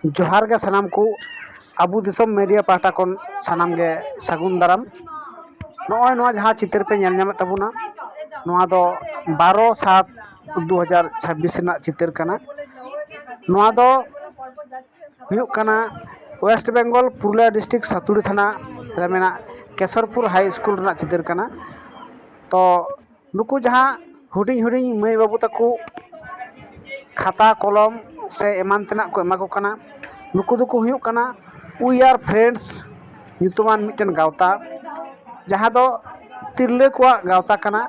जोहार गे सानाम को आबू दिसम मीडिया पाहटा कोन सानाम गे सागुन दाराम नॉय नॉय जहाँ चित्र पे नेल नामे तबुना नॉय दो 12/7/2026 रना चित्र कना नॉय दो हुयुग कना वेस्ट बेंगल पुरुलिया डिस्ट्रिक्ट सातुड़ी थाना रे मेना केशरपुर हाई स्कूल रना चित्र कना तो नुकु जहाँ हुडिंग हुडिंग मई बाबू तको खाता कलम से एमान तेना को एमा को कना नुकु दुको हुयुग कना वी आर फ्रेंड्स ᱧᱩᱛᱩᱢᱟᱱ ᱢᱤᱫᱴᱮᱱ ᱜᱟᱶᱛᱟ ᱡᱟᱦᱟᱸ ᱫᱚ ᱛᱤᱨᱞᱟᱹ ᱠᱚᱣᱟᱜ ᱜᱟᱶᱛᱟ ᱠᱟᱱᱟ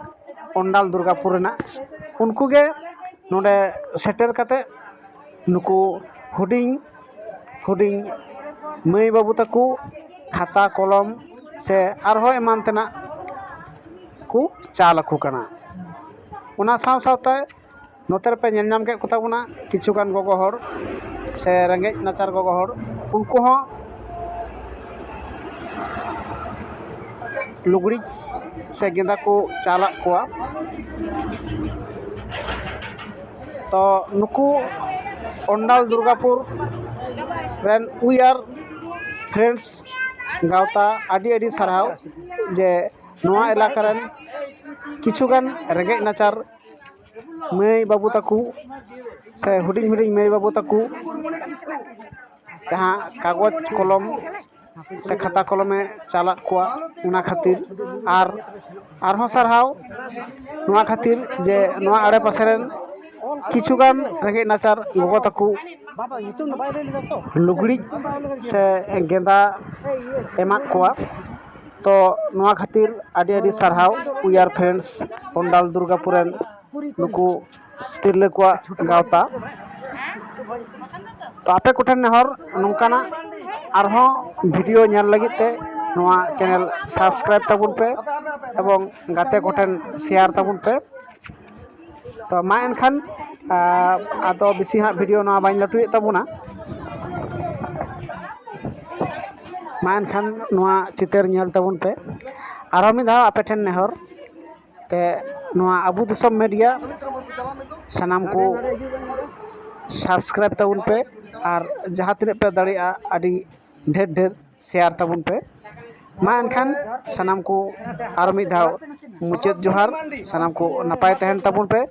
ᱚᱱᱰᱟᱞ ᱫᱩᱨᱜᱟᱯᱩᱨ ᱨᱮᱱᱟᱜ ᱩᱱᱠᱩ ᱜᱮ ᱱᱚᱰᱮ ᱥᱮᱴᱮᱨ ᱠᱟᱛᱮ ᱱᱩᱠᱩ ᱦᱩᱰᱤᱧ ᱦᱩᱰᱤᱧ ᱢᱟᱹᱭ ᱵᱟᱹᱵᱩ ᱛᱟᱠᱚ ᱠᱷᱟᱛᱟ ᱠᱚᱞᱚᱢ ᱥᱮ ᱟᱨᱦᱚᱸ ᱮᱢᱟᱱ ᱛᱮᱱᱟᱜ ᱠᱚ ᱪᱟᱞ ᱟᱠᱚ ᱠᱟᱱᱟ ᱚᱱᱟ ᱥᱟᱶ ᱥᱟᱶᱛᱮ ᱱᱚᱛᱮ ᱨᱮᱯᱮ ᱧᱮᱞ ᱧᱟᱢ ᱠᱮᱫ ᱠᱚ ᱛᱟᱵᱚᱱᱟ ᱠᱤᱪᱷᱩᱜᱟᱱ ᱜᱚᱜᱚ ᱦᱚᱲ से रेंगेज नाचार गगो हर उनको लुगड़ी से गेंदा को चाला कोआ तो नुकु ओंडाल दुर्गापुर रेन वी आर फ्रेंड्स गावता आदि आदि साराव जे नोआ इलाका रेन किछुगान रेंगेज नाचार मई बाबू तकू से हुडिंग हुडिंग मई बाबू तकू जहाँ कागज कलम से खाता कलमे चाला कोआ उना खातिर आर सारहाव नोआ खातिर जे नोआ आड़े पासे रेन किछुगान रेंगेज नाचार गगो तकू लुगड़ी से गेंदा एमात कोआ तो नोआ खातिर आदि आदि सारहाव वी आर फ्रेंड्स ओंडाल दुर्गापुरेन नुकु तिरले को गावता तो आपे कोठेन नेहर नोंकाना आरहों भिडियो नेल लगित ते नोआ चैनल सब्सक्राइब तबुन पे एवं गाते कोठेन शेयर तबुन पे तो मा एनखान आदो बेसी हाँ भिडियो नोआ बाइन लटुए तबुना मा एनखान नोआ चितर नेल तबुन पे आरहों मिद धाव आपे ठेन नेहर ते नोआ आबू दिसम मीडिया सानाम को सब्सक्राइब तबुन पे और जहाँ तीन पे दाड़िया आदि ढेर ढेर शेयर तबुन पे मा एनखान सानाम को आर मिद धाव मुचाद जोहार सानाम को नपाय तहन तबुन पे।